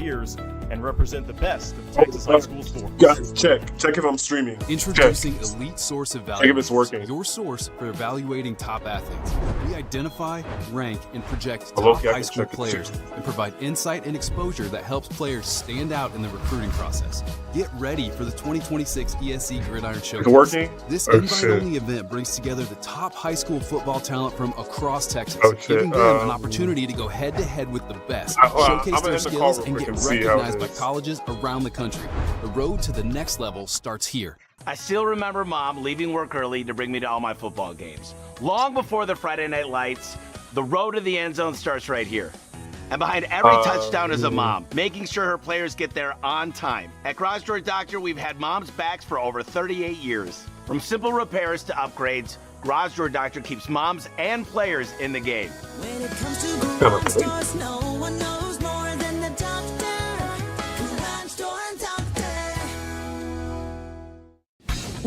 peers and represent the best of Texas high school sports. Guys, check if I'm streaming. Introducing Elite Source Evaluators. Check if it's working. Your source for evaluating top athletes. We identify, rank, and project Hello, top yeah, I high can school check it. players and provide insight and exposure that helps players stand out in the recruiting process. Get ready for the 2026 ESC Gridiron Showcase. working? This Oh, invite-only event brings together the top high school football talent from across Texas, Oh, shit. giving them an opportunity to go head-to-head with the best, I'm showcase gonna their end the call skills, real and quick get and see how it recognized by is. colleges around the country. The road to the next level starts here. I still remember Mom leaving work early to bring me to all my football games. Long before the Friday Night Lights, the road to the end zone starts right here. And behind every touchdown is a mom, making sure her players get there on time. At Garage Door Doctor, we've had Mom's backs for over 38 years. From simple repairs to upgrades, Garage Door Doctor keeps moms and players in the game. When it comes to garage doors, no one knows more than the doctor. Garage Door Doctor.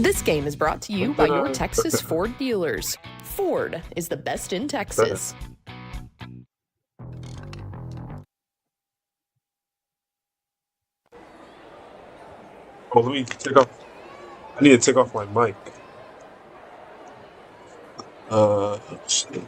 This game is brought to you by your Texas Ford dealers. Ford is the best in Texas. Oh, let me take off. I need to take off my mic. Shit.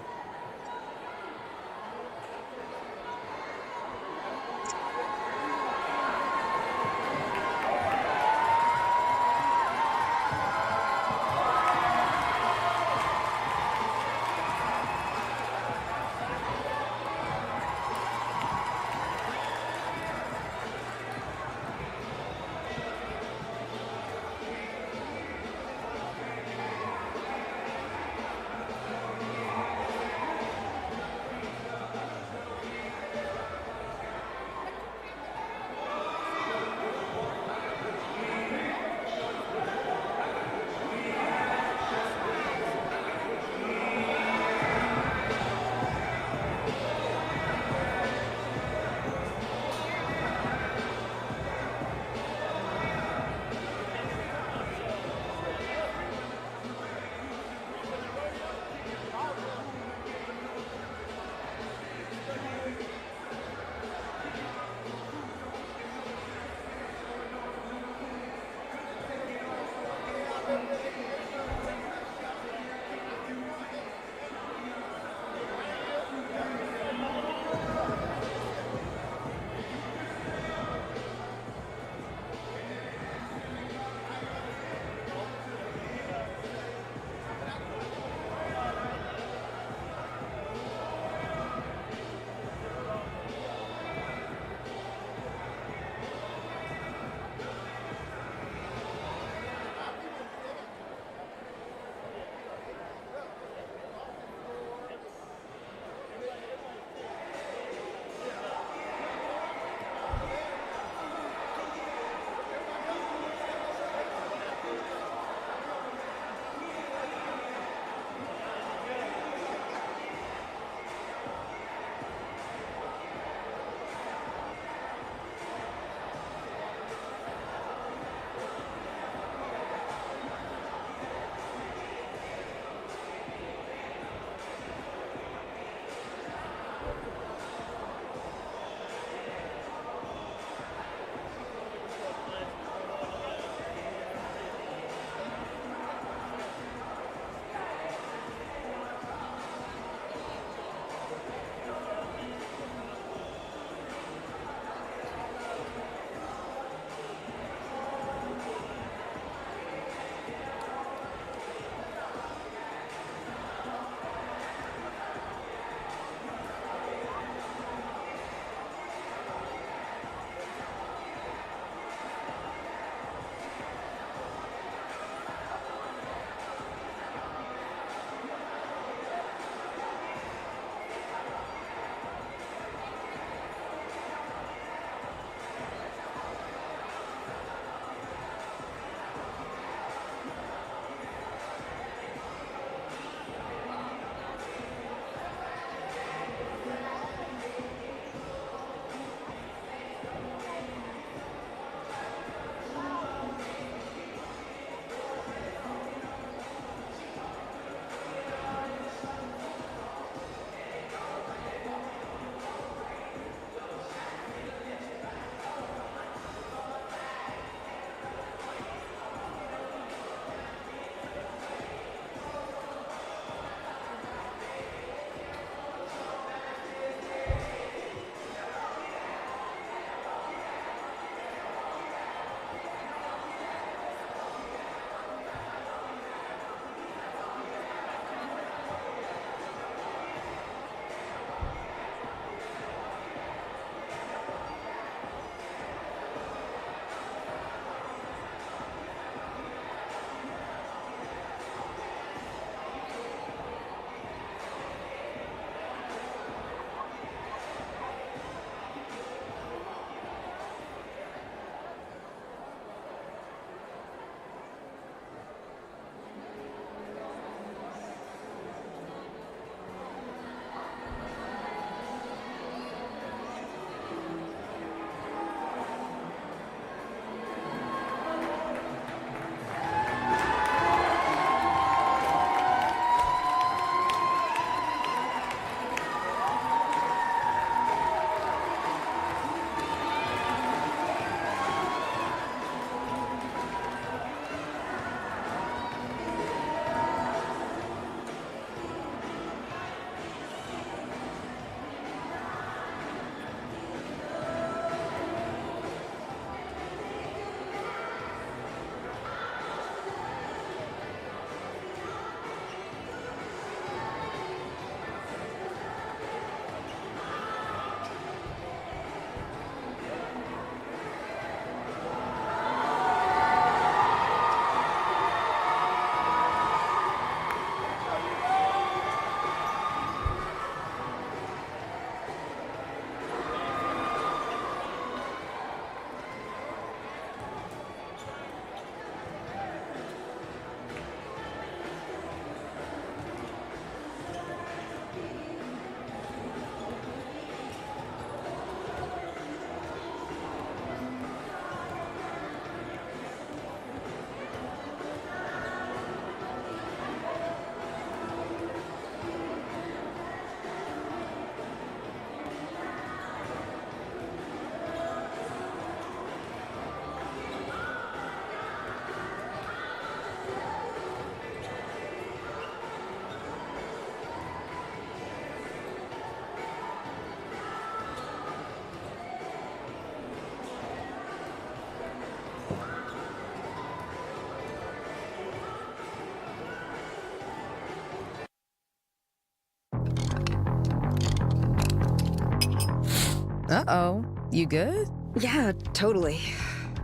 Uh-oh. You good? Yeah, totally.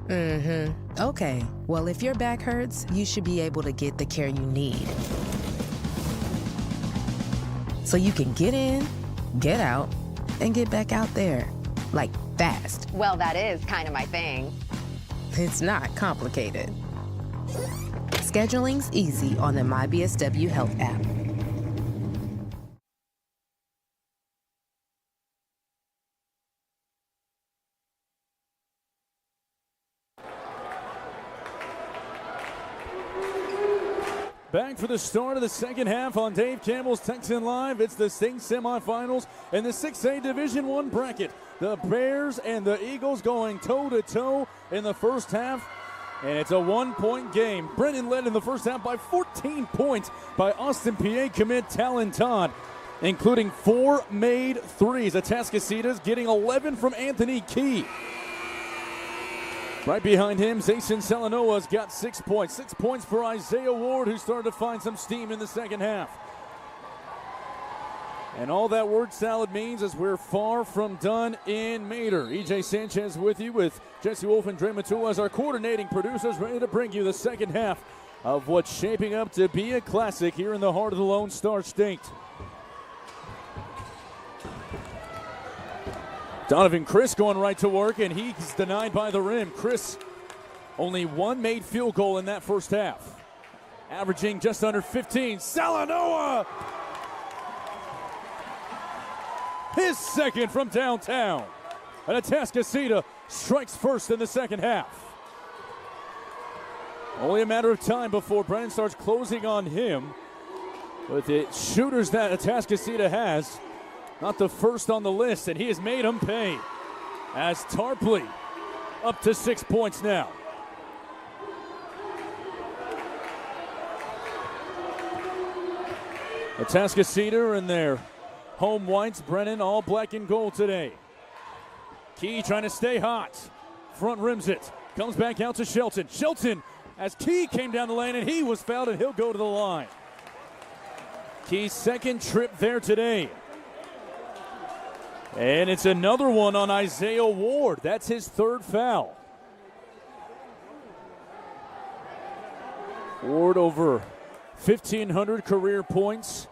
Mm-hmm. Okay. Well, if your back hurts, you should be able to get the care you need. So you can get in, get out, and get back out there. Like, fast. Well, that is kind of my thing. It's not complicated. Scheduling's easy on the MyBSW Health app. Back for the start of the second half on Dave Campbell's Texan Live. It's the state semifinals in the 6A Division I bracket. The Bears and the Eagles going toe-to-toe in the first half, and it's a one-point game. Brennan led in the first half by 14 points by Austin PA commit Talon Todd, including 4 made threes. Atascocita's getting 11 from Anthony Key. Right behind him, Zayson Salanoa's got 6 points. 6 points for Isaiah Ward, who started to find some steam in the second half. And all that word salad means is we're far from done in Mater. EJ Sanchez with you, with Jesse Wolf and Dre Matua as our coordinating producers, ready to bring you the second half of what's shaping up to be a classic here in the heart of the Lone Star State. Donovan Chris going right to work, and he's denied by the rim. Chris, only 1 made field goal in that first half, averaging just under 15. Salanoa! His second from downtown. And Atascocita strikes first in the second half. Only a matter of time before Brennan starts closing on him. With the shooters that Atascocita has, not the first on the list, and he has made them pay. As Tarpley up to 6 points now. Atascocita in their home whites, Brennan all black and gold today. Key trying to stay hot. Front rims it. Comes back out to Shelton. Shelton, as Key came down the lane, and he was fouled, and he'll go to the line. Key's second trip there today. And it's another one on Isaiah Ward. That's his third foul. Ward over 1,500 career points.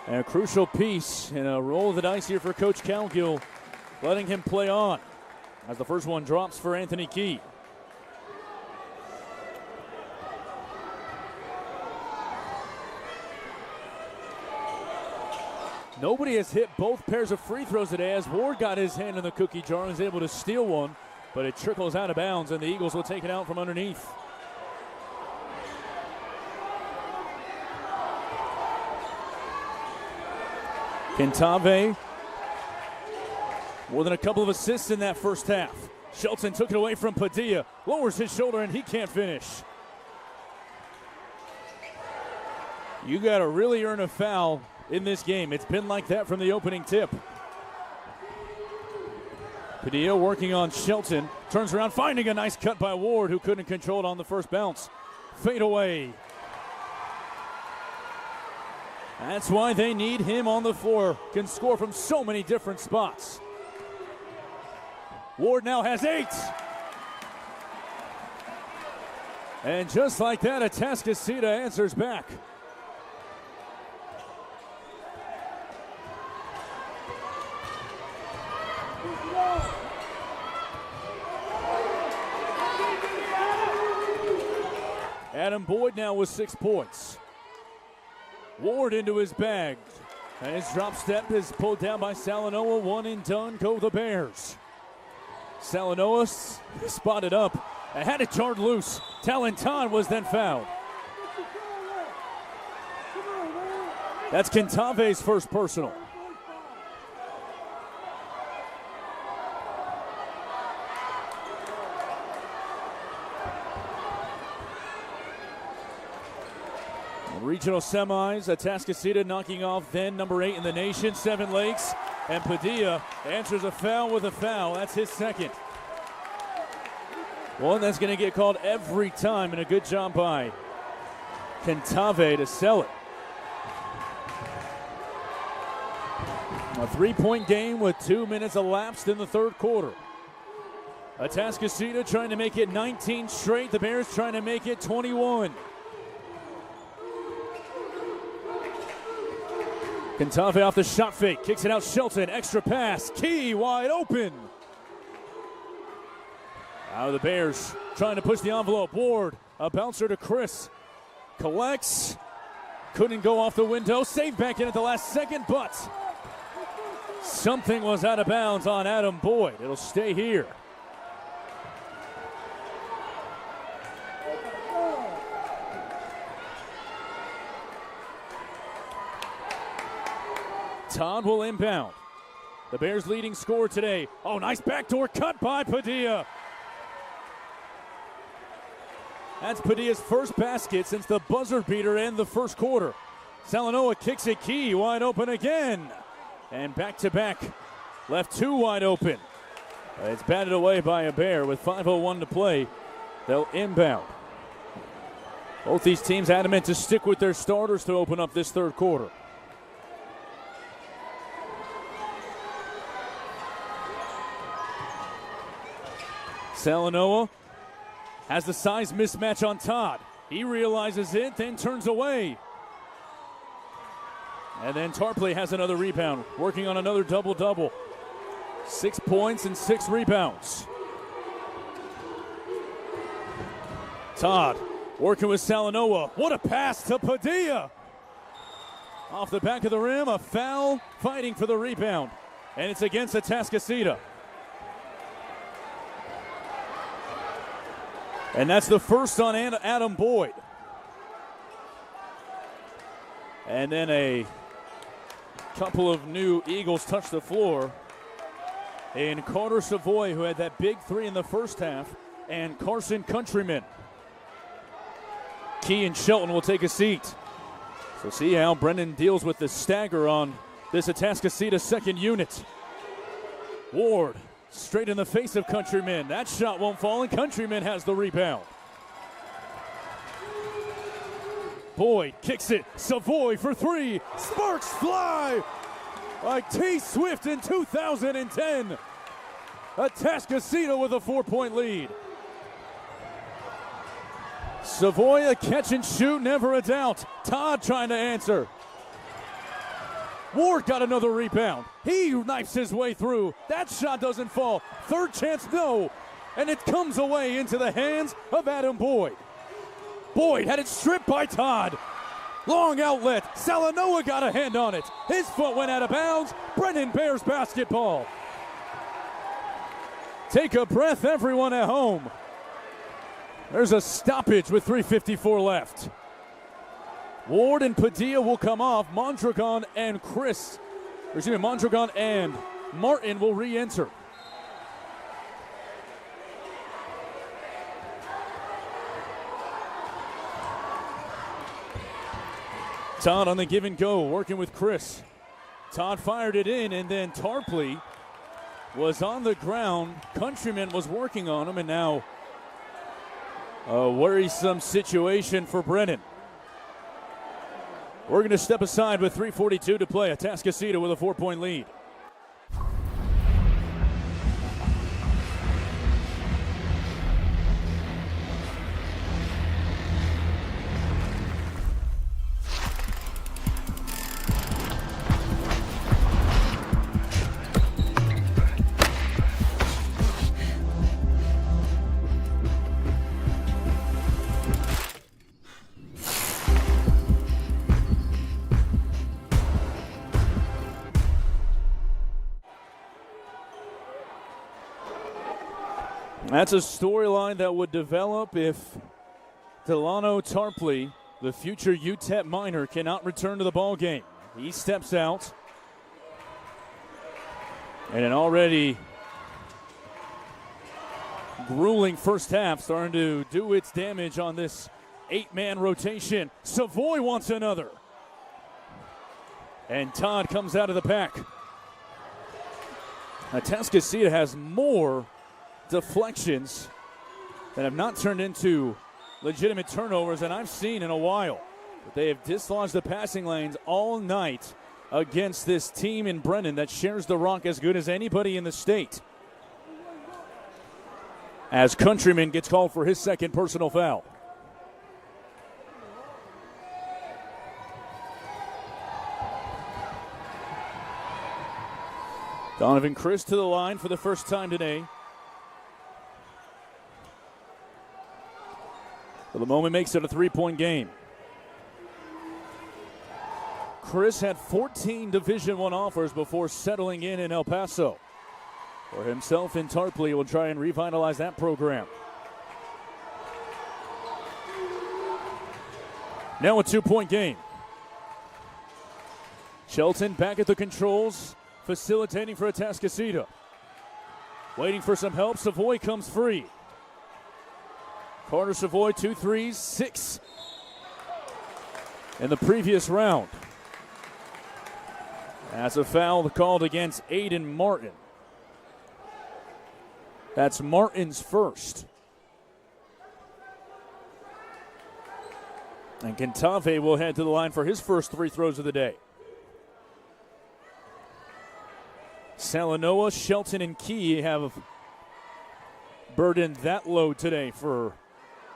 And a crucial piece in a roll of the dice here for Coach Calgill, letting him play on as the first one drops for Anthony Key. Nobody has hit both pairs of free throws today, as Ward got his hand in the cookie jar and was able to steal one, but it trickles out of bounds, and the Eagles will take it out from underneath. Kentave, more than a couple of assists in that first half. Shelton took it away from Padilla, lowers his shoulder, and he can't finish. You got to really earn a foul in this game. It's been like that from the opening tip. Padilla working on Shelton. Turns around, finding a nice cut by Ward, who couldn't control it on the first bounce. Fade away. That's why they need him on the floor. Can score from so many different spots. Ward now has 8. And just like that, Atascocita answers back. Adam Boyd now with 6 points. Ward into his bag. And his drop step is pulled down by Salanoa. 1 and done go the Bears. Salanoa spotted up and had it jarred loose. Talenton was then fouled. That's Kentave's first personal. Regional semis, Atascocita knocking off then number 8 in the nation, Seven Lakes. And Padilla answers a foul with a foul. That's his second. One that's going to get called every time, and a good job by Kentave to sell it. A 3-point game with 2 minutes elapsed in the third quarter. Atascocita trying to make it 19 straight. The Bears trying to make it 21. Cantave off the shot fake. Kicks it out Shelton. Extra pass. Key wide open. Now the Bears trying to push the envelope. Ward, a bouncer to Chris. Collects. Couldn't go off the window. Saved back in at the last second, but something was out of bounds on Adam Boyd. It'll stay here. Todd will inbound. The Bears' leading scorer today. Oh, nice backdoor cut by Padilla. That's Padilla's first basket since the buzzer beater in the first quarter. Salanoa kicks it. Key wide open again. And back-to-back left 2 wide open. It's batted away by a Bear with 5:01 to play. They'll inbound. Both these teams adamant to stick with their starters to open up this third quarter. Salanoa has the size mismatch on Todd. He realizes it, then turns away. And then Tarpley has another rebound, working on another double-double. 6 points and 6 rebounds. Todd working with Salanoa. What a pass to Padilla. Off the back of the rim, a foul, fighting for the rebound. And it's against Atascocita. And that's the first on Adam Boyd. And then a couple of new Eagles touch the floor. And Carter Savoy, who had that big 3 in the first half, and Carson Countryman. Key and Shelton will take a seat. So see how Brennan deals with the stagger on this Atascocita second unit. Ward. Straight in the face of Countryman. That shot won't fall, and Countryman has the rebound. Boyd kicks it. Savoy for 3. Sparks fly like T. Swift in 2010. Atascocita with a 4-point lead. Savoy a catch and shoot, never a doubt. Todd trying to answer. Ward got another rebound. He knifes his way through. That shot doesn't fall. Third chance, no. And it comes away into the hands of Adam Boyd. Boyd had it stripped by Todd. Long outlet. Salanoa got a hand on it. His foot went out of bounds. Brennan Bears basketball. Take a breath, everyone at home. There's a stoppage with 3:54 left. Ward and Padilla will come off. Mondragon and Mondragon and Martin will re-enter. Todd on the give and go, working with Chris. Todd fired it in, and then Tarpley was on the ground. Countryman was working on him, and now a worrisome situation for Brennan. We're going to step aside with 3:42 to play. Atascocita with a 4-point lead. That's a storyline that would develop if Delano Tarpley, the future UTEP Miner, cannot return to the ball game. He steps out, and an already grueling first half starting to do its damage on this 8-man rotation. Savoy wants another, and Todd comes out of the pack. Atascocita has more deflections that have not turned into legitimate turnovers than I've seen in a while. But they have dislodged the passing lanes all night against this team in Brennan that shares the rock as good as anybody in the state. As Countryman gets called for his second personal foul. Donovan Chris to the line for the first time today. For the moment, makes it a 3-point game. Chris had 14 Division I offers before settling in El Paso. For himself and Tarpley will try and revitalize that program. Now a 2-point game. Shelton back at the controls, facilitating for Atascocita. Waiting for some help, Savoy comes free. Carter Savoy, 2 threes, 6 in the previous round. That's a foul called against Aiden Martin. That's Martin's first. And Cantave will head to the line for his first 3 throws of the day. Salanoa, Shelton, and Key have burdened that load today for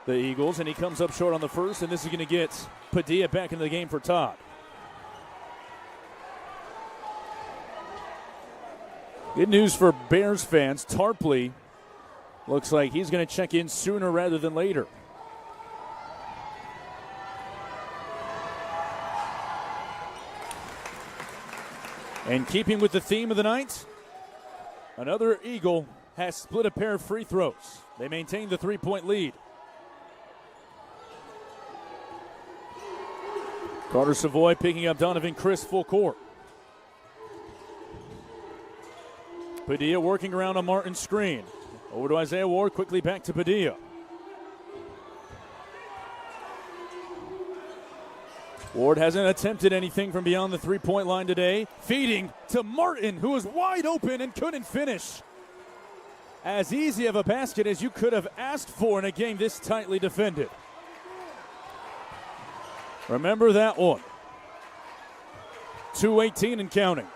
the Eagles, and he comes up short on the first, and this is going to get Padilla back into the game for Todd. Good news for Bears fans. Tarpley looks like he's going to check in sooner rather than later. And keeping with the theme of the night, another Eagle has split a pair of free throws. They maintain the 3-point lead. Carter Savoy picking up Donovan Chris full court. Padilla working around a Martin screen. Over to Isaiah Ward, quickly back to Padilla. Ward hasn't attempted anything from beyond the 3-point line today. Feeding to Martin, who was wide open and couldn't finish. As easy of a basket as you could have asked for in a game this tightly defended. Remember that one. 2:18 and counting.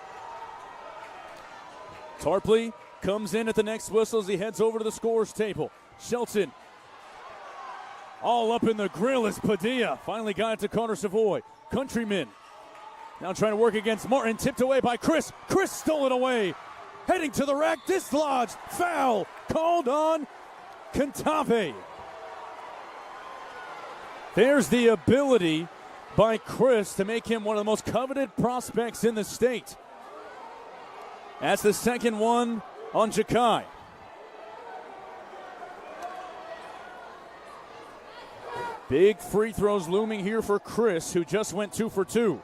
Tarpley comes in at the next whistle as he heads over to the scorer's table. Shelton all up in the grill as Padilla finally got it to Carter Savoy. Countryman now trying to work against Martin, tipped away by Chris. Chris stolen away. Heading to the rack, dislodged. Foul called on Cantave. There's the ability by Chris to make him one of the most coveted prospects in the state. That's the second one on Jakai. Big free throws looming here for Chris, who just went 2 for 2.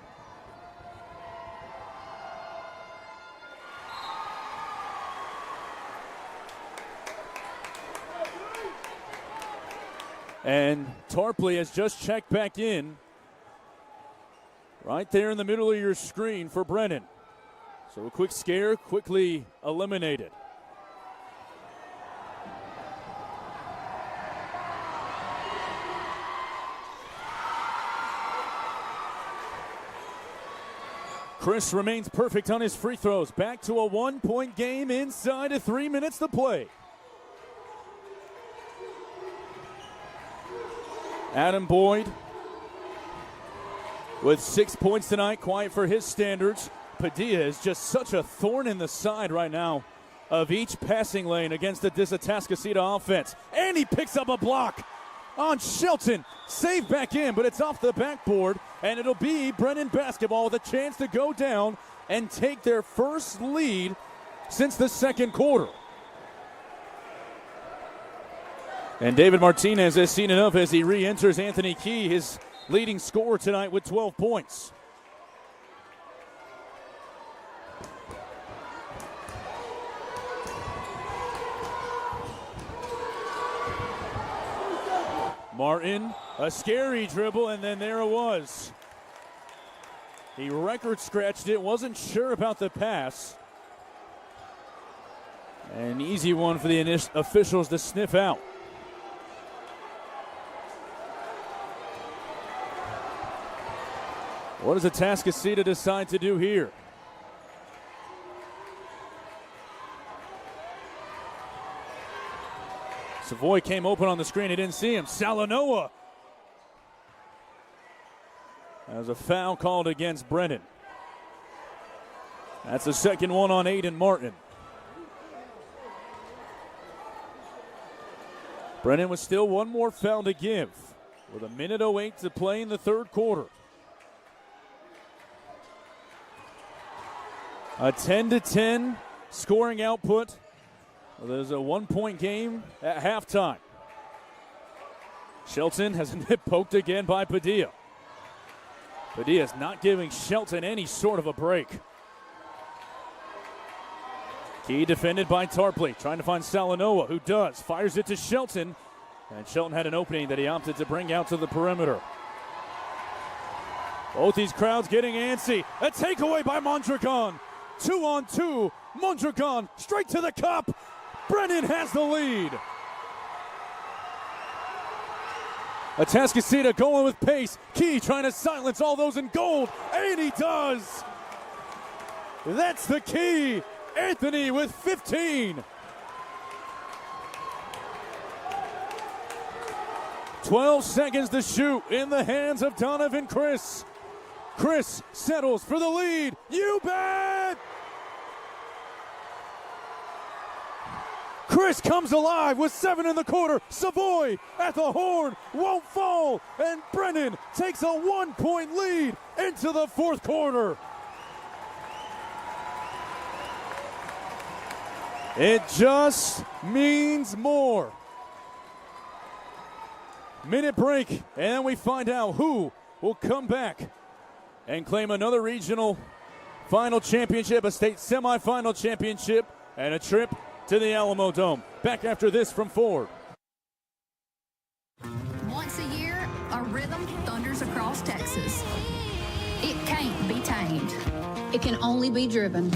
And Tarpley has just checked back in. Right there in the middle of your screen for Brennan. So a quick scare, quickly eliminated. Chris remains perfect on his free throws. Back to a 1-point game inside of 3 minutes to play. Adam Boyd with 6 points tonight, quiet for his standards. Padilla is just such a thorn in the side right now of each passing lane against the Atascocita offense. And he picks up a block on Shelton. Save back in, but it's off the backboard, and it'll be Brennan basketball with a chance to go down and take their first lead since the second quarter. And David Martinez has seen enough as he re-enters Anthony Key, his leading scorer tonight with 12 points. Martin, a scary dribble, and then there it was. He record scratched it, wasn't sure about the pass. An easy one for the officials to sniff out. What does Atascocita decide to do here? Savoy came open on the screen. He didn't see him. Salanoa. There's a foul called against Brennan. That's the second one on Aiden Martin. Brennan with still one more foul to give with 1:08 to play in the third quarter. A 10-10 scoring output. There's a 1-point game at halftime. Shelton has a nip poked again by Padilla. Padilla's not giving Shelton any sort of a break. Key defended by Tarpley, trying to find Salanoa, who does. Fires it to Shelton, and Shelton had an opening that he opted to bring out to the perimeter. Both these crowds getting antsy. A takeaway by Mondragon. 2-on-2. Mondragon straight to the cup. Brennan has the lead. Atascocita going with pace. Key trying to silence all those in gold, and he does. That's the key. Anthony with 15. 12 seconds to shoot in the hands of Donovan Chris. Chris settles for the lead. You bet! Chris comes alive with 7 in the quarter. Savoy at the horn won't fall, and Brennan takes a 1-point lead into the fourth quarter. It just means more. Minute break, and then we find out who will come back and claim another regional final championship, a state semifinal championship, and a trip to the Alamo Dome. Back after this from Ford. Once a year, a rhythm thunders across Texas. It can't be tamed. It can only be driven.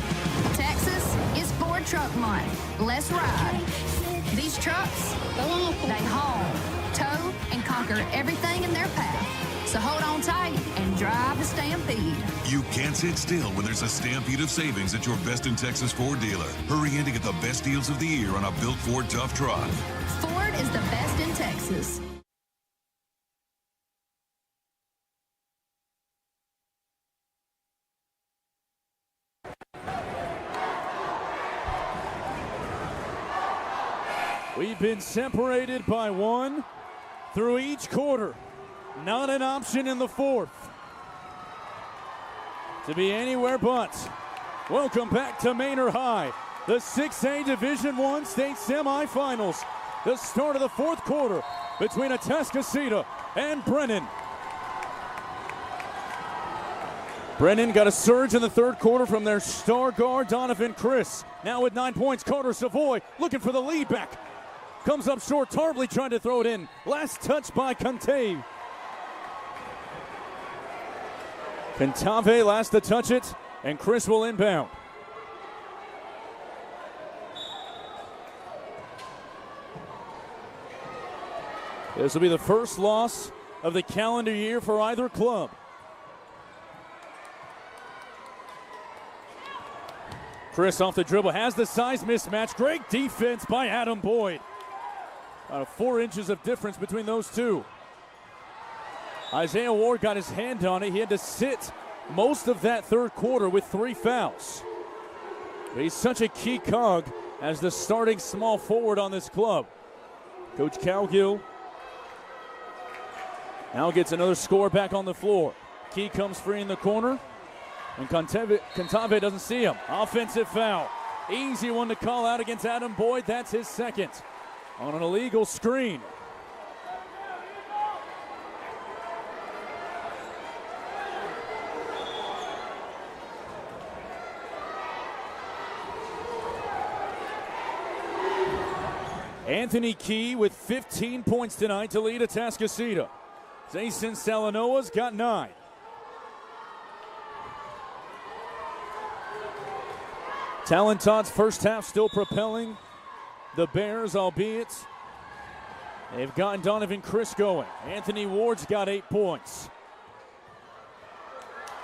Texas is Ford Truck Month. Let's ride. These trucks, they haul, tow, and conquer everything in their path. So hold on tight and drive the Stampede. You can't sit still when there's a stampede of savings at your Best in Texas Ford dealer. Hurry in to get the best deals of the year on a built Ford Tough Truck. Ford is the best in Texas. We've been separated by 1 through each quarter. Not an option in the fourth to be anywhere but. Welcome back to Manor High, the 6A Division I state semifinals. The start of the fourth quarter between Atascocita and Brennan. Brennan got a surge in the third quarter from their star guard, Donovan Chris. Now with 9 points, Carter Savoy looking for the lead back. Comes up short, Tarpley trying to throw it in. Last touch by Cantave. Cantave last to touch it, and Chris will inbound. This will be the first loss of the calendar year for either club. Chris off the dribble, has the size mismatch. Great defense by Adam Boyd. 4 inches of difference between those two. Isaiah Ward got his hand on it. He had to sit most of that third quarter with 3 fouls. But he's such a key cog as the starting small forward on this club. Coach Cowgill now gets another score back on the floor. Key comes free in the corner, and Cantave doesn't see him. Offensive foul. Easy one to call out against Adam Boyd. That's his second on an illegal screen. Anthony Key with 15 points tonight to lead Atascocita. Jason Salanoa's got 9. Talon Todd's first half still propelling the Bears, albeit they've gotten Donovan Chris going. Anthony Ward's got 8 points.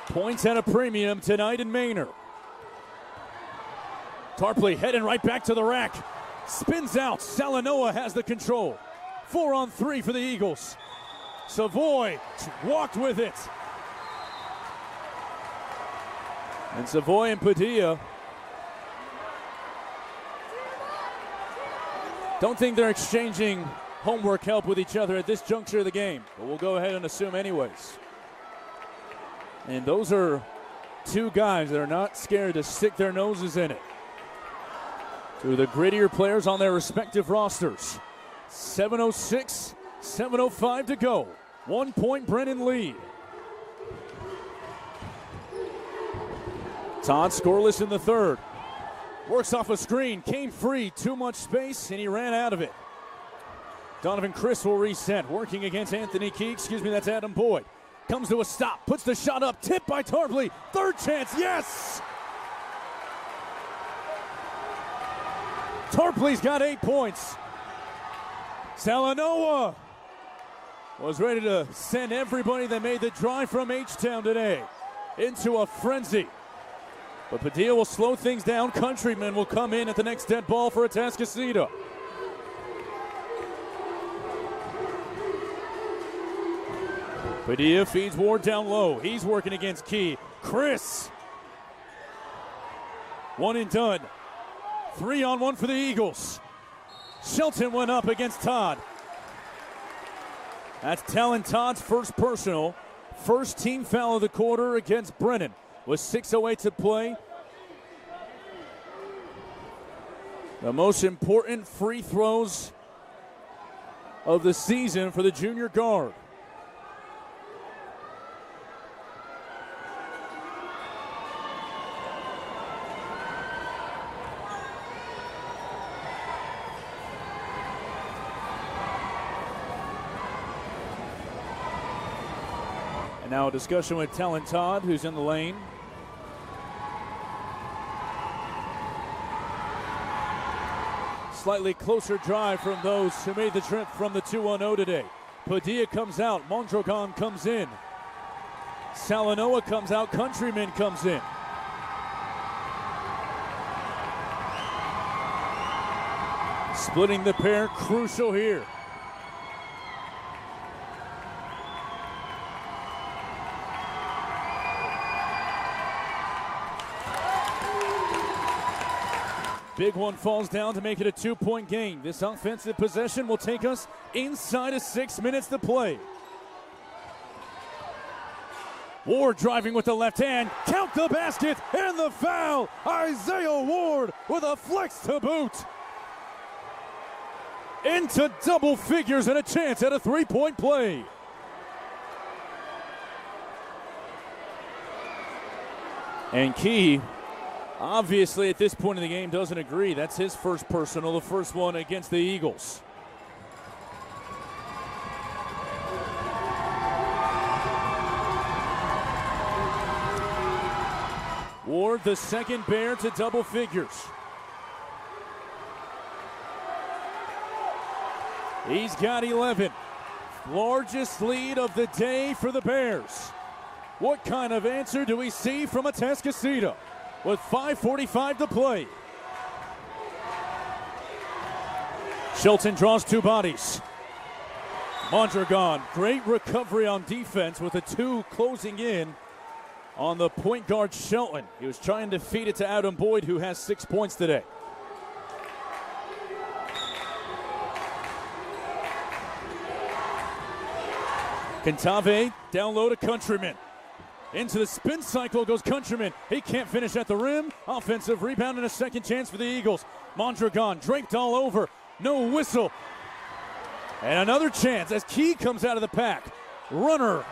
Points at a premium tonight in Manor. Tarpley heading right back to the rack. Spins out. Salanoa has the control. 4-on-3 for the Eagles. Savoy walked with it. And Savoy and Padilla don't think they're exchanging homework help with each other at this juncture of the game, but we'll go ahead and assume anyways. And those are two guys that are not scared to stick their noses in it. Two of the grittier players on their respective rosters. 7:06, 7:05 to go. 1 point Brennan lead. Todd scoreless in the third. Works off a screen, came free, too much space, and he ran out of it. Donovan Chris will reset, working against Anthony Key. That's Adam Boyd. Comes to a stop, puts the shot up, tipped by Tarpley. Third chance, yes! Tarpley's got 8 points. Salanoa was ready to send everybody that made the drive from H-Town today into a frenzy. But Padilla will slow things down. Countryman will come in at the next dead ball for Atascocita. Padilla feeds Ward down low. He's working against Key. Chris. One and done. 3-on-1 for the Eagles. Shelton went up against Todd. That's Talon Todd's first personal. First team foul of the quarter against Brennan. With 6:08 to play. The most important free throws of the season for the junior guard. And now a discussion with Talon Todd, who's in the lane. Slightly closer drive from those who made the trip from the 2-1-0 today. Padilla comes out, Mondragon comes in. Salanoa comes out, Countryman comes in. Splitting the pair, crucial here. Big one falls down to make it a 2-point game. This offensive possession will take us inside of 6 minutes to play. Ward driving with the left hand. Count the basket and the foul. Isaiah Ward with a flex to boot. Into double figures and a chance at a 3-point play. And Key, obviously, at this point in the game, doesn't agree. That's his first personal, the first one against the Eagles. Ward, the second Bear to double figures. He's got 11. Largest lead of the day for the Bears. What kind of answer do we see from Atascocita? With 5:45 to play. Shelton draws two bodies. Mondragon, great recovery on defense with the two closing in on the point guard Shelton. He was trying to feed it to Adam Boyd, who has 6 points today. Cantave down low to Countryman. Into the spin cycle goes Countryman. He can't finish at the rim. Offensive rebound and a second chance for the Eagles. Mondragon draped all over. No whistle. And another chance as Key comes out of the pack. Runner.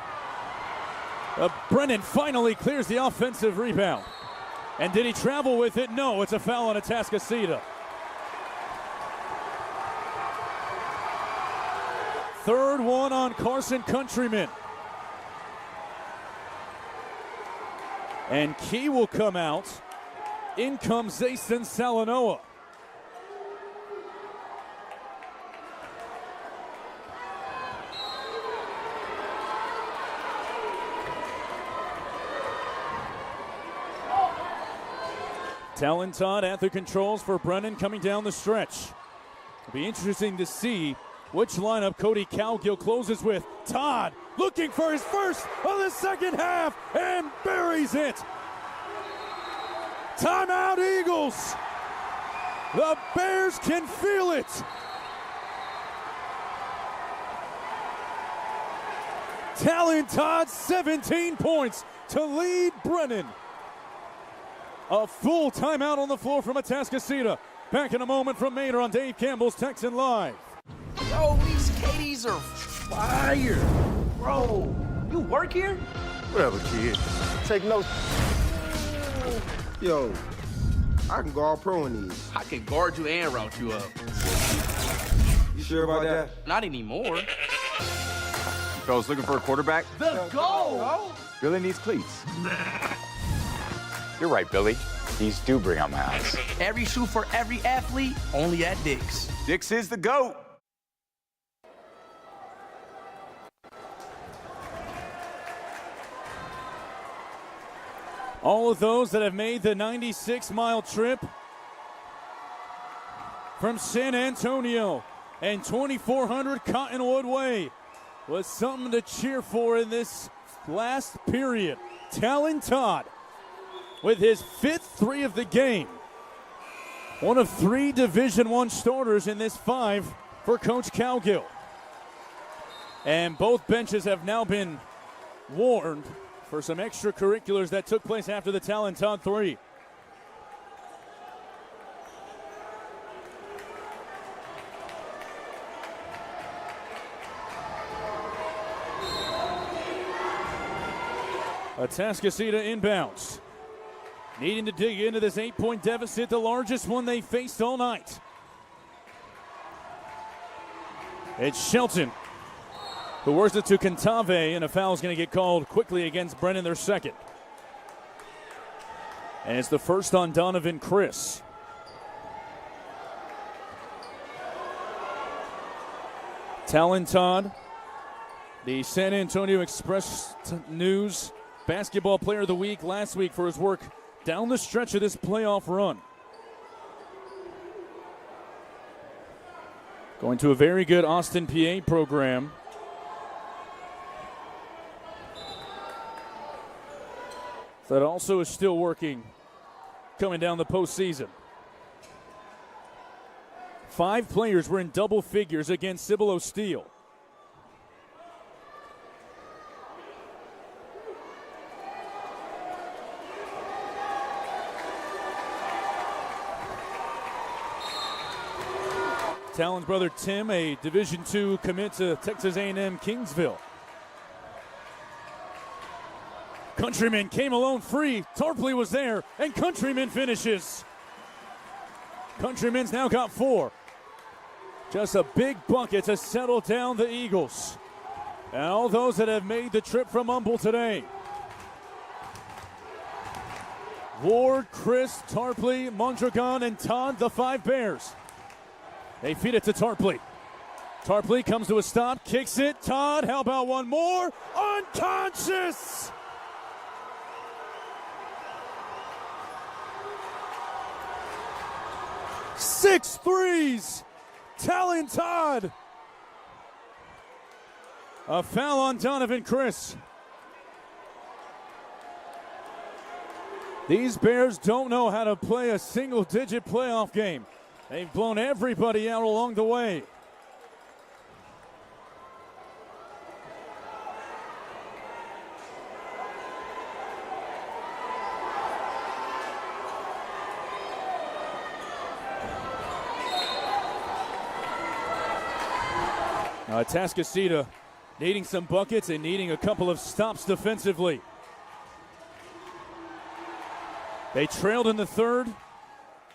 Brennan finally clears the offensive rebound. And did he travel with it? No, it's a foul on Atascocita. Third one on Carson Countryman. And Key will come out. In comes Zason Salanoa. Talon Todd at the controls for Brennan coming down the stretch. It'll be interesting to see which lineup Cody Cowgill closes with. Todd looking for his first of the second half and buries it. Timeout Eagles. The Bears can feel it. Talon Todd 17 points to lead Brennan. A full timeout on the floor from Atascocita. Back in a moment from Maynard on Dave Campbell's Texan Live. Yo, these KDs are fire. Bro, you work here? Whatever, kid. Take notes. Yo, I can guard pro in these. I can guard you and route you up. You sure about that? Not anymore. Fellas looking for a quarterback? The goal! Billy needs cleats. You're right, Billy. These do bring out my eyes. Every shoe for every athlete, only at Dick's. Dick's is the GOAT. All of those that have made the 96-mile trip from San Antonio and 2400 Cottonwood Way was something to cheer for in this last period. Talon Todd with his 5th three of the game. One of 3 Division I starters in this 5 for Coach Cowgill. And both benches have now been warned for some extracurriculars that took place after the Talon Todd three. Atascocita inbounds. Needing to dig into this 8-point deficit, the largest one they faced all night. It's Shelton who works it to Cantave, and a foul is going to get called quickly against Brennan, their second. And it's the first on Donovan Chris. Talon Todd, the San Antonio Express News Basketball Player of the Week last week for his work down the stretch of this playoff run. Going to a very good Austin, PA program. That also is still working coming down the postseason. 5 players were in double figures against Cibolo Steel. Talon's brother Tim, a Division II commit to Texas A&M Kingsville. Countryman came alone free. Tarpley was there, and Countryman finishes. Countryman's now got 4. Just a big bucket to settle down the Eagles. And all those that have made the trip from Humble today. Ward, Chris, Tarpley, Mondragon, and Todd, the 5 Bears. They feed it to Tarpley. Tarpley comes to a stop, kicks it. Todd, how about one more? Unconscious! 6 threes. Talon Todd. A foul on Donovan Chris. These Bears don't know how to play a single-digit playoff game. They've blown everybody out along the way. Atascocita needing some buckets and needing a couple of stops defensively. They trailed in the third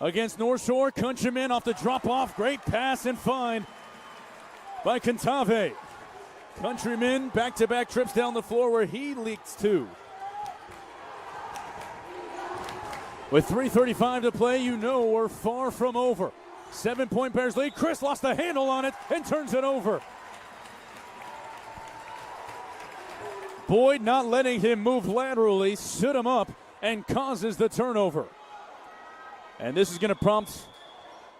against North Shore. Countryman off the drop-off. Great pass and find by Cantave. Countryman back-to-back trips down the floor where he leaks 2. With 3:35 to play, you know we're far from over. 7-point Bears lead. Chris lost the handle on it and turns it over. Boyd not letting him move laterally, stood him up and causes the turnover. And this is going to prompt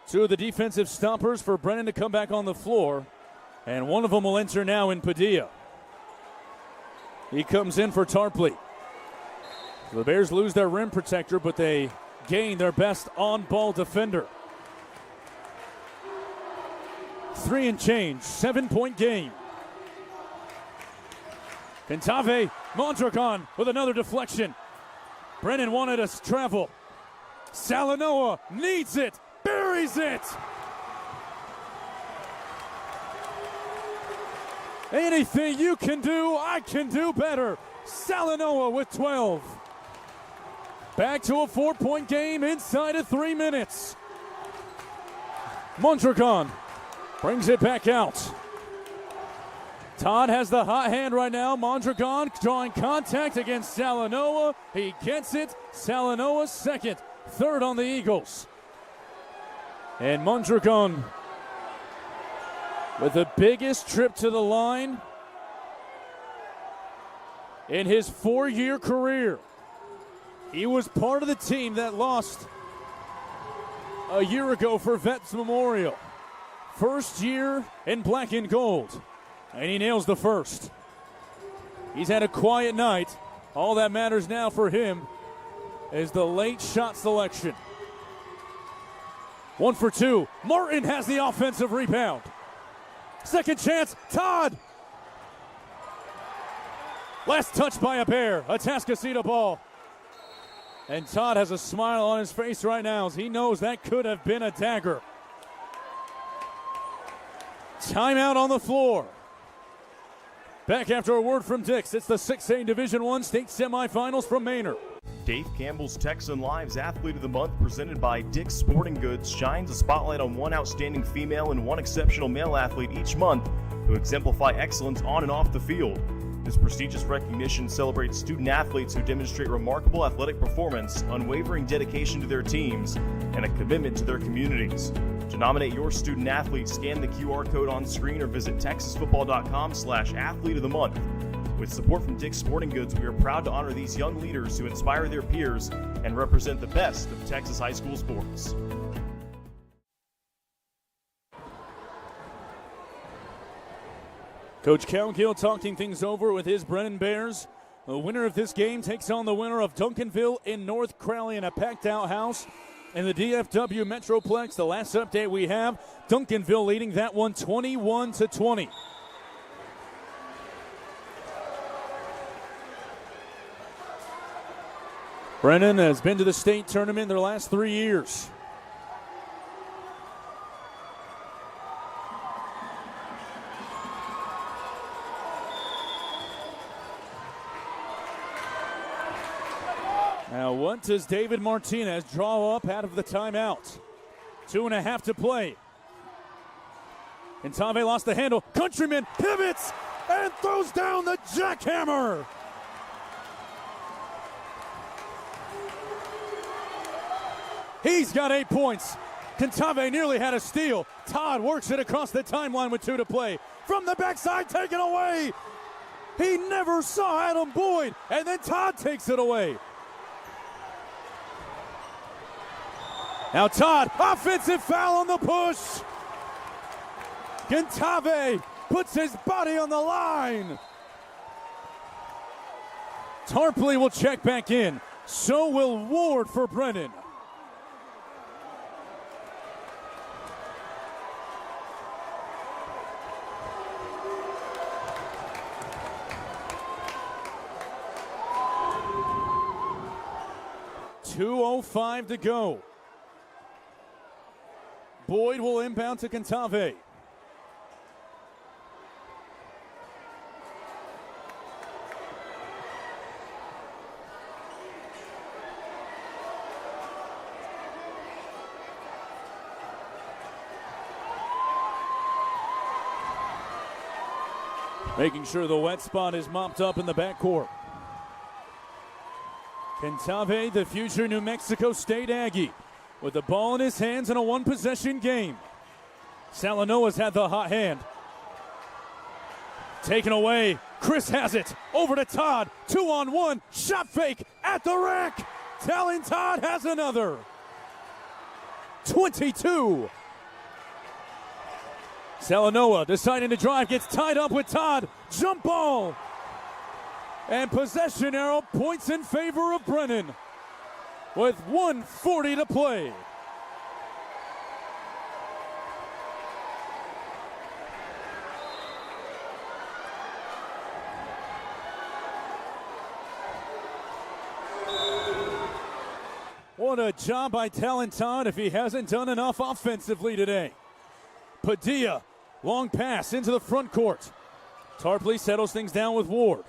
two of the defensive stoppers for Brennan to come back on the floor. And one of them will enter now in Padilla. He comes in for Tarpley. The Bears lose their rim protector, but they gain their best on-ball defender. 3 and change, 7-point game. Kentave Mondragon with another deflection. Brennan wanted us to travel. Salanoa needs it, buries it. Anything you can do, I can do better. Salanoa with 12. Back to a 4-point game inside of 3 minutes. Mondragon brings it back out. Todd has the hot hand right now. Mondragon drawing contact against Salanoa. He gets it. Salanoa second. Third on the Eagles. And Mondragon with the biggest trip to the line in his 4-year career. He was part of the team that lost a year ago for Vets Memorial. First year in black and gold. And he nails the first. He's had a quiet night. All that matters now for him is the late shot selection. 1 for 2. Martin has the offensive rebound. Second chance, Todd. Last touch by a Bear, a Tascasita ball. And Todd has a smile on his face right now as he knows that could have been a dagger. Timeout on the floor. Back after a word from Dix. It's the 6A Division I state semifinals from Manor. Dave Campbell's Texan Lives Athlete of the Month, presented by Dick's Sporting Goods, shines a spotlight on one outstanding female and one exceptional male athlete each month who exemplify excellence on and off the field. This prestigious recognition celebrates student athletes who demonstrate remarkable athletic performance, unwavering dedication to their teams, and a commitment to their communities. To nominate your student athlete, scan the QR code on screen or visit texasfootball.com/athlete of the month. With support from Dick's Sporting Goods, we are proud to honor these young leaders who inspire their peers and represent the best of Texas high school sports. Coach Cowgill talking things over with his Brennan Bears. The winner of this game takes on the winner of Duncanville in North Crowley in a packed-out house in the DFW Metroplex. The last update we have, Duncanville leading that one 21-20. Brennan has been to the state tournament their last 3 years. Now, what does David Martinez draw up out of the timeout? 2.5 to play. Kentave lost the handle. Countryman pivots and throws down the jackhammer. He's got 8 points. Kentave nearly had a steal. Todd works it across the timeline with 2 to play. From the backside, taken away. He never saw Adam Boyd, and then Todd takes it away. Now Todd, offensive foul on the push. Kentave puts his body on the line. Tarpley will check back in. So will Ward for Brennan. .205 to go. Boyd will inbound to Kentave. Making sure the wet spot is mopped up in the backcourt. Kentave, the future New Mexico State Aggie, with the ball in his hands in a one-possession game. Salanoa's had the hot hand. Taken away. Chris has it. Over to Todd. 2-on-1. Shot fake at the rack. Talon Todd has another. 22. Salanoa deciding to drive, gets tied up with Todd. Jump ball. And possession arrow points in favor of Brennan with 1:40 to play. What a job by Talon Todd if he hasn't done enough offensively today. Padilla, long pass into the front court. Tarpley settles things down with Ward.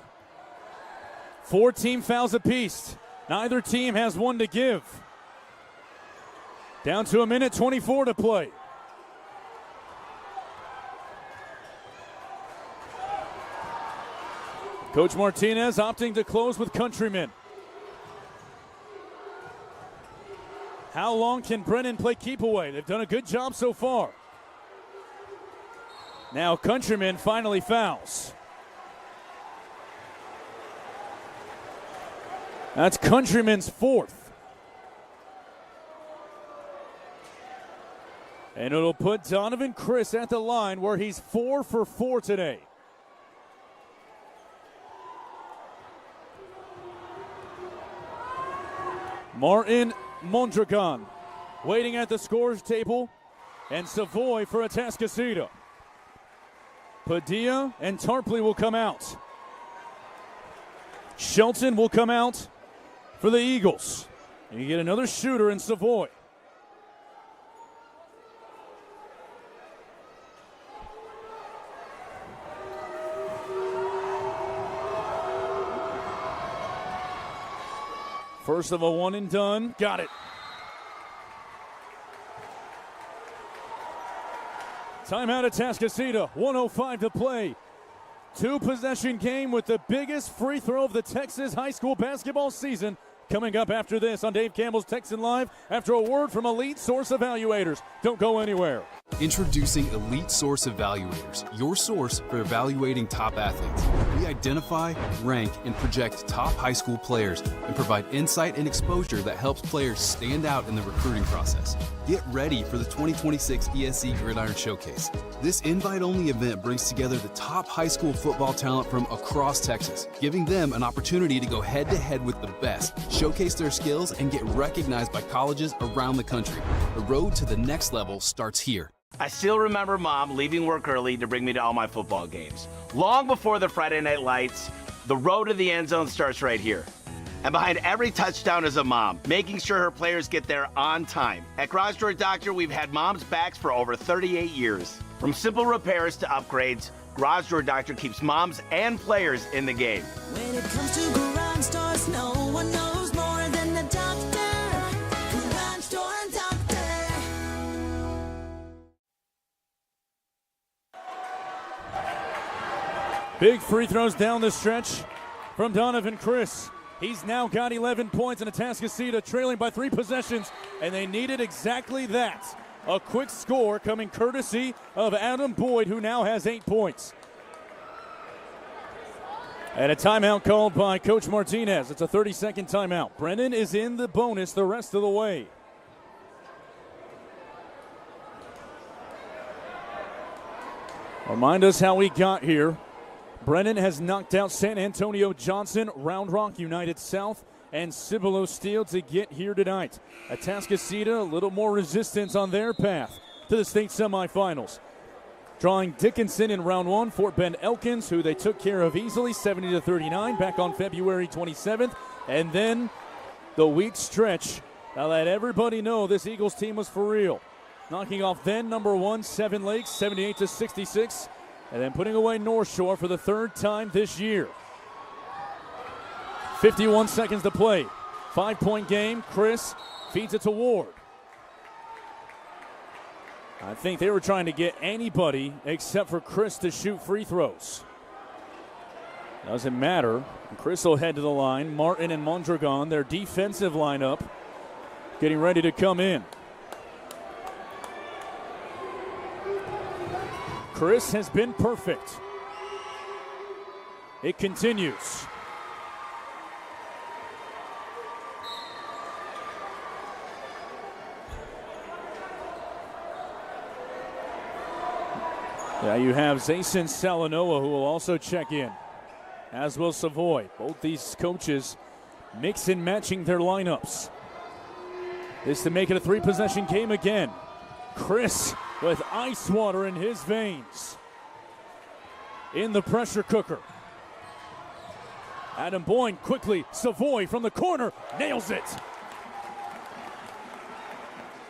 4 team fouls apiece. Neither team has one to give. Down to 1:24 to play. Coach Martinez opting to close with Countryman. How long can Brennan play keep away? They've done a good job so far. Now Countryman finally fouls. That's Countryman's 4th. And it'll put Donovan Chris at the line where he's 4 for 4 today. Martin Mondragon waiting at the scores table, and Savoy for Atascocita. Padilla and Tarpley will come out. Shelton will come out for the Eagles. And you get another shooter in Savoy. First of a one and done. Got it. Timeout at Atascocita. 1:05 to play. 2-possession game with the biggest free throw of the Texas high school basketball season. Coming up after this on Dave Campbell's Texan Live after a word from Elite Source Evaluators. Don't go anywhere. Introducing Elite Source Evaluators, your source for evaluating top athletes. We identify, rank, and project top high school players and provide insight and exposure that helps players stand out in the recruiting process. Get ready for the 2026 ESC Gridiron Showcase. This invite-only event brings together the top high school football talent from across Texas, giving them an opportunity to go head-to-head with the best, showcase their skills, and get recognized by colleges around the country. The road to the next level starts here. I still remember Mom leaving work early to bring me to all my football games. Long before the Friday night lights, the road to the end zone starts right here. And behind every touchdown is a mom, making sure her players get there on time. At Garage Door Doctor, we've had moms' backs for over 38 years. From simple repairs to upgrades, Garage Door Doctor keeps moms and players in the game. When it comes to garage doors, no one knows more than the doctor. Garage Door Doctor. Big free throws down the stretch from Donovan Chris. He's now got 11 points, and Atascocita trailing by 3 possessions, and they needed exactly that. A quick score coming courtesy of Adam Boyd, who now has 8 points. And a timeout called by Coach Martinez. It's a 30-second timeout. Brennan is in the bonus the rest of the way. Remind us how we got here. Brennan has knocked out San Antonio Johnson, Round Rock United South, and Cibolo Steel to get here tonight. Atascocita, a little more resistance on their path to the state semifinals. Drawing Dickinson in round 1, Fort Bend Elkins, who they took care of easily, 70-39, back on February 27th. And then the week stretch. Now let everybody know this Eagles team was for real. Knocking off then number 1, Seven Lakes, 78-66. And then putting away North Shore for the 3rd time this year. 51 seconds to play. 5-point game. Chris feeds it to Ward. I think they were trying to get anybody except for Chris to shoot free throws. Doesn't matter. Chris will head to the line. Martin and Mondragon, their defensive lineup, getting ready to come in. Chris has been perfect. It continues. Now you have Zason Salanoa, who will also check in, as will Savoy. Both these coaches mix and matching their lineups. This to make it a 3-possession game again. Chris with ice water in his veins. In the pressure cooker. Adam Boyne quickly. Savoy from the corner nails it.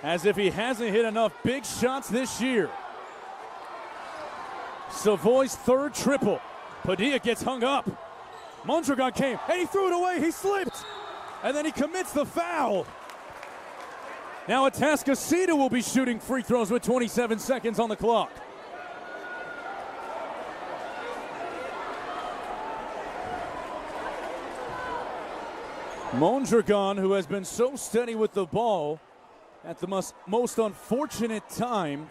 As if he hasn't hit enough big shots this year. Savoy's third triple. Padilla gets hung up. Mondragon came and he threw it away. He slipped. And then he commits the foul. Now Atascocita will be shooting free throws with 27 seconds on the clock. Mondragon, who has been so steady with the ball, at the most unfortunate time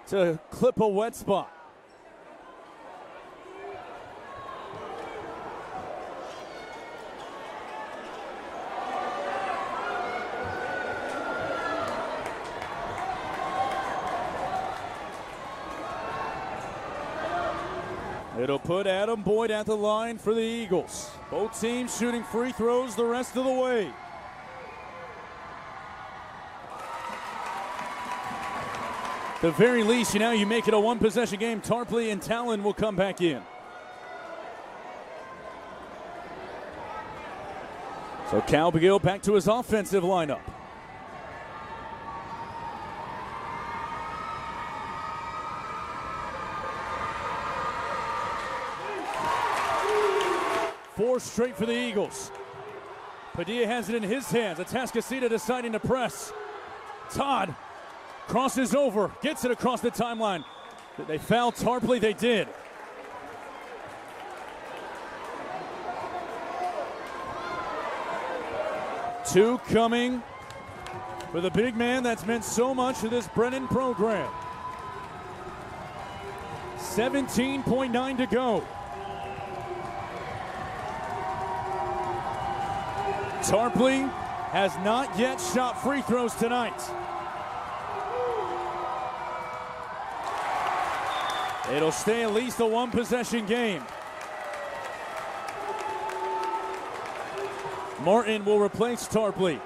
to clip a wet spot. It'll put Adam Boyd at the line for the Eagles. Both teams shooting free throws the rest of the way. At the very least, you make it a 1-possession game. Tarpley and Talon will come back in. So Cal McGill back to his offensive lineup. Four straight for the Eagles. Padilla has it in his hands. Atascocita deciding to press. Todd crosses over, gets it across the timeline. Did they foul Tarpley? They did. Two coming for the big man that's meant so much to this Brennan program. 17.9 to go. Tarpley has not yet shot free throws tonight. It'll stay at least a 1-possession game. Martin will replace Tarpley.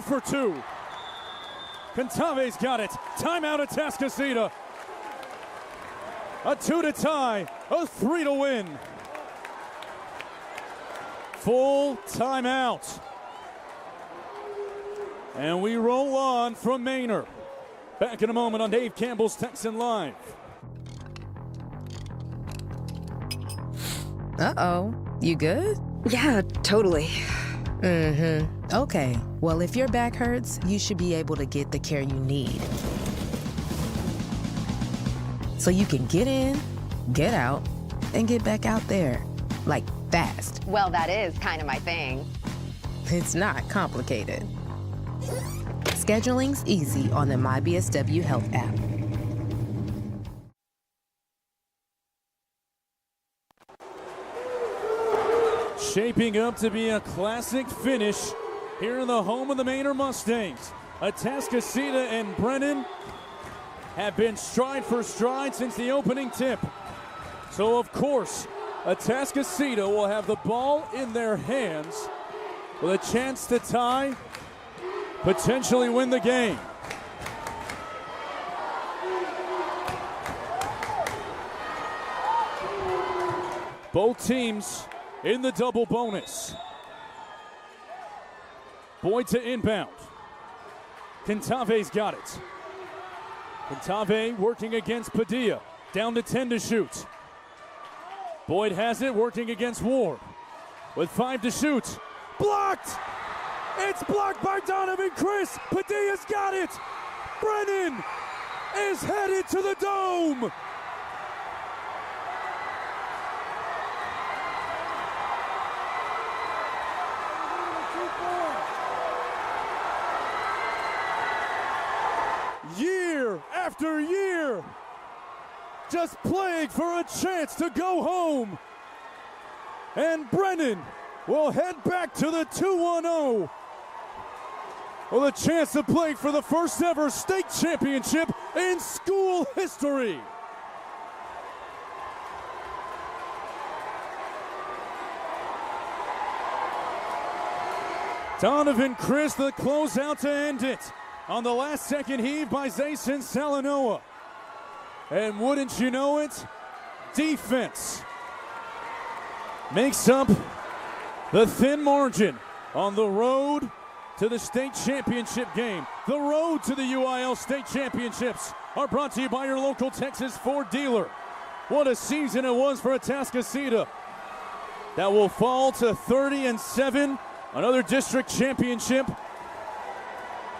For 2. Cantave's got it. Timeout at Atascocita. A 2 to tie, a 3 to win. Full timeout. And we roll on from Manor. Back in a moment on Dave Campbell's Texan Live. Uh-oh, you good? Yeah, totally. Okay, well, if your back hurts, you should be able to get the care you need. So you can get in, get out, and get back out there, like fast. Well, that is kind of my thing. It's not complicated. Scheduling's easy on the MyBSW Health app. Shaping up to be a classic finish here in the home of the Manor Mustangs. Atascocita and Brennan have been stride for stride since the opening tip. So, of course, Atascocita will have the ball in their hands with a chance to tie, potentially win the game. Both teams in the double bonus. Boyd to inbound. Cantave's got it. Cantave working against Padilla. Down to 10 to shoot. Boyd has it, working against Ward. With 5 to shoot. Blocked! It's blocked by Donovan Chris. Padilla's got it. Brennan is headed to the dome. Year after year, just playing for a chance to go home. And Brennan will head back to the 2-1-0 with a chance to play for the first ever state championship in school history. Donovan Chris, the closeout to end it on the last second heave by Zayson Salanoa. And wouldn't you know it, defense makes up the thin margin on the road to the state championship game. The road to the UIL state championships are brought to you by your local Texas Ford dealer. What a season it was for Atascocita. That will fall to 30-7, another district championship.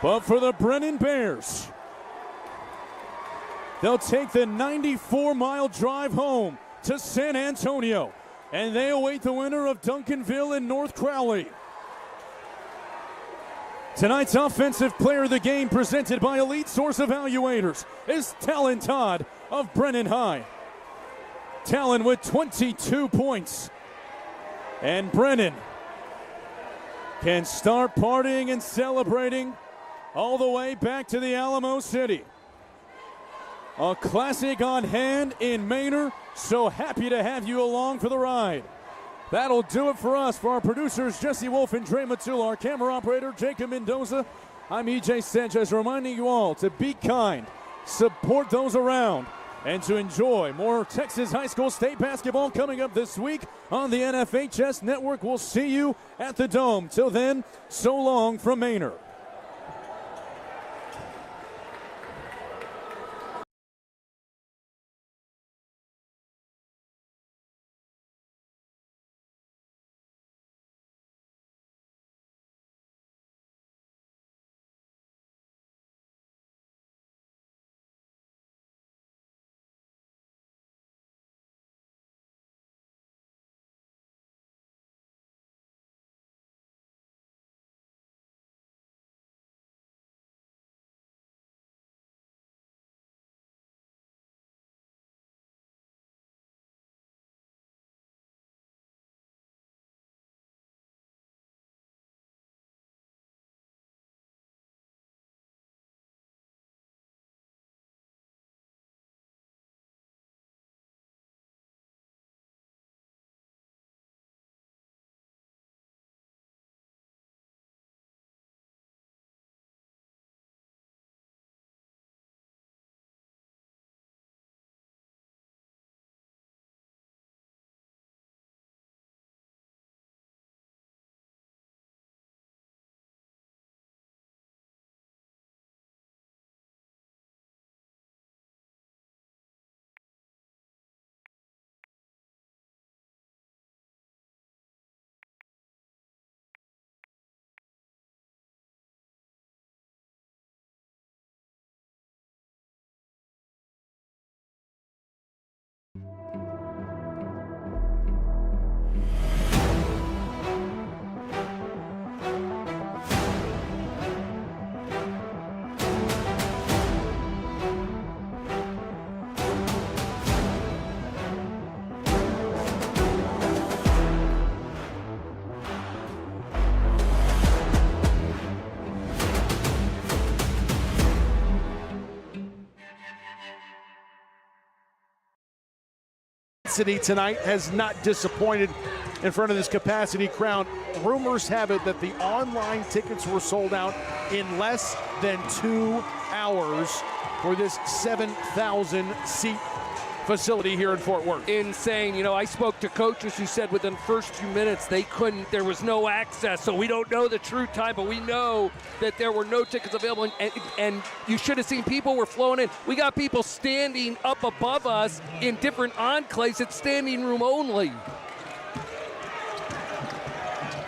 But for the Brennan Bears, they'll take the 94-mile drive home to San Antonio, and they await the winner of Duncanville and North Crowley. Tonight's Offensive Player of the Game, presented by Elite Source Evaluators, is Talon Todd of Brennan High. Talon with 22 points. And Brennan can start partying and celebrating all the way back to the Alamo City. A classic on hand in Manor. So happy to have you along for the ride. That'll do it for us. For our producers, Jesse Wolf and Dre Matula, our camera operator, Jacob Mendoza, I'm EJ Sanchez, reminding you all to be kind, support those around, and to enjoy more Texas high school state basketball coming up this week on the NFHS Network. We'll see you at the Dome. Till then, so long from Manor. City tonight has not disappointed in front of this capacity crowd. Rumors have it that the online tickets were sold out in less than 2 hours for this 7,000 seat facility here in Fort Worth. Insane. You know, I spoke to coaches who said within the first few minutes there was no access, so we don't know the true time, but we know that there were no tickets available, and you should have seen people were flowing in. We got people standing up above us in different enclaves. It's standing room only.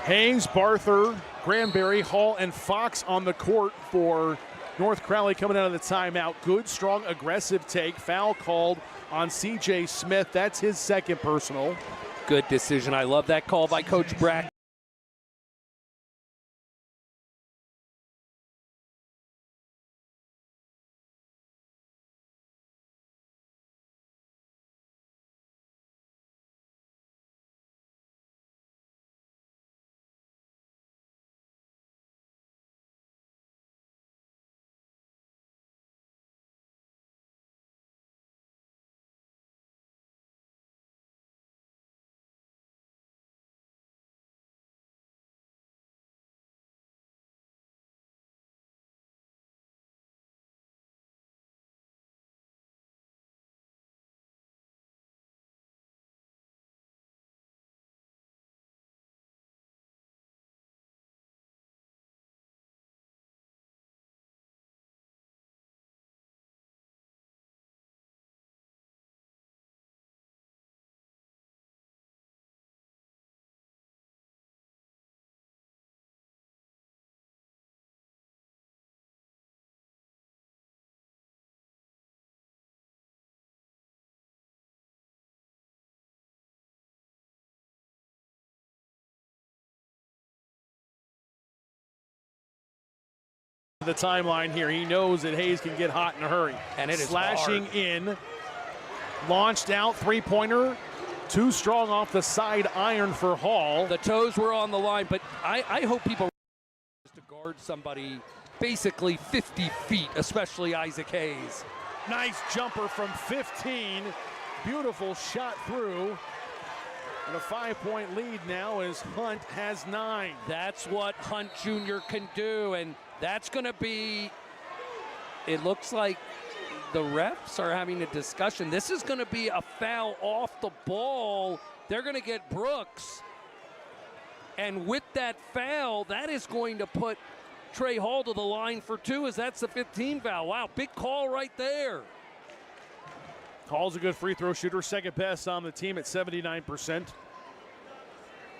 Hayes, Barther, Granberry, Hall, and Fox on the court for North Crowley coming out of the timeout. Good, strong, aggressive take. Foul called on C.J. Smith. That's his second personal. Good decision. I love that call by Coach Brack. the timeline here. He knows that Hayes can get hot in a hurry. And it is slashing hard. in, launched out, three-pointer, too strong off the side iron for Hall. The toes were on the line, but I hope people to guard somebody basically 50 feet, especially Isaac Hayes. Nice jumper from 15. Beautiful shot through. And a 5-point lead now as Hunt has 9. That's what Hunt Jr. can do, and that's going to be, it looks like the refs are having a discussion. This is going to be a foul off the ball. They're going to get Brooks. And with that foul, that is going to put Trey Hall to the line for 2, as that's the 15 foul. Wow, big call right there. Hall's a good free throw shooter, second best on the team at 79%.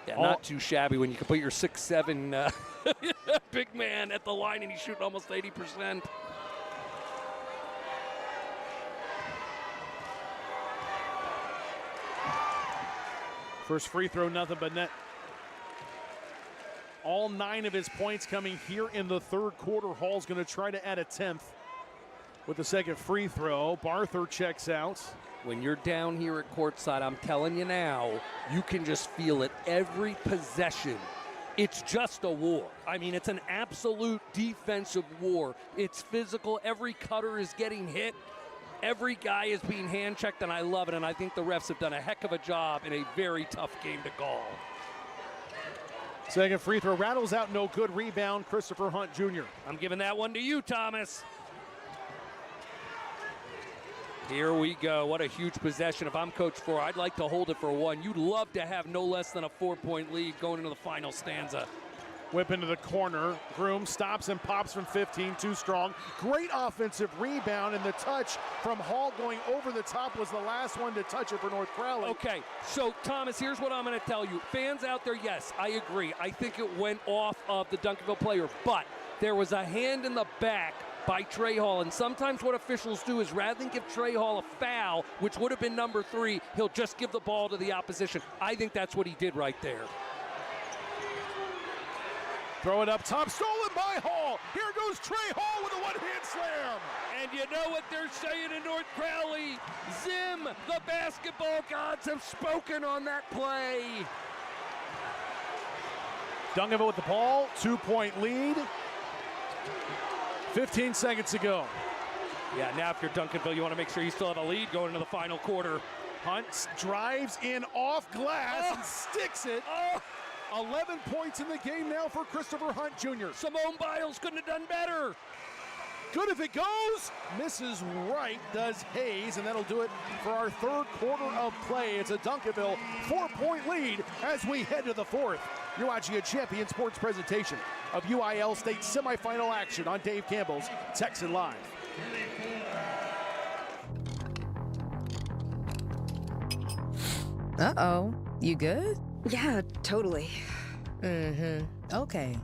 Yeah, not too shabby when you can put your 6'7" big man at the line and he's shooting almost 80%. First free throw, nothing but net. All 9 of his points coming here in the third quarter. Hall's going to try to add a 10th with the second free throw. Barther checks out. When you're down here at courtside, I'm telling you now, you can just feel it every possession. It's just a war. I mean, it's an absolute defensive war. It's physical. Every cutter is getting hit. Every guy is being hand-checked, and I love it. And I think the refs have done a heck of a job in a very tough game to call. Second free throw rattles out, no good. Rebound, Christopher Hunt Jr. I'm giving that one to you, Thomas. Here we go. What a huge possession. If I'm Coach Flora, I'd like to hold it for 1. You'd love to have no less than a 4-point lead going into the final stanza. Whip into the corner. Groom stops and pops from 15, too strong. Great offensive rebound, and the touch from Hall going over the top was the last one to touch it for North Crowley. Okay, so Thomas, here's what I'm going to tell you. Fans out there, yes, I agree. I think it went off of the Duncanville player, but there was a hand in the back by Trey Hall, and sometimes what officials do is rather than give Trey Hall a foul, which would have been number 3, he'll just give the ball to the opposition. I think that's what he did right there. Throw it up top, stolen by Hall. Here goes Trey Hall with a one-hand slam. And you know what they're saying in North Crowley? Zim, the basketball gods have spoken on that play. Duncanville with the ball, 2-point lead. 15 seconds to go. Yeah, now if you're Duncanville, you want to make sure you still have a lead going into the final quarter. Hunt drives in off glass and sticks it. 11 points in the game now for Christopher Hunt Jr. Simone Biles couldn't have done better. Good if it goes. Misses right, does Hayes, and that'll do it for our third quarter of play. It's a Duncanville 4-point lead as we head to the fourth. You're watching a Champion Sports presentation of UIL State semifinal action on Dave Campbell's Texan Live. Uh-oh. You good? Yeah, totally. Okay.